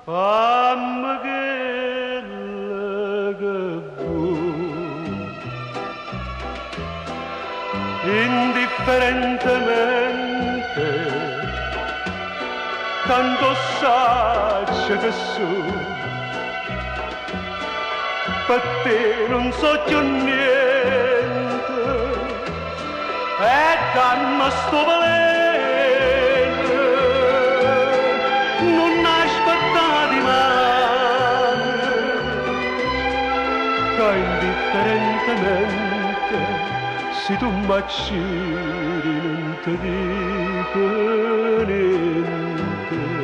Fammi che vuoi, indifferentemente, tanto saggio che sono, per te non so più niente, e dammi sto valente, non aspettare mai, che indifferentemente, se tu m'acciri non ti dico niente.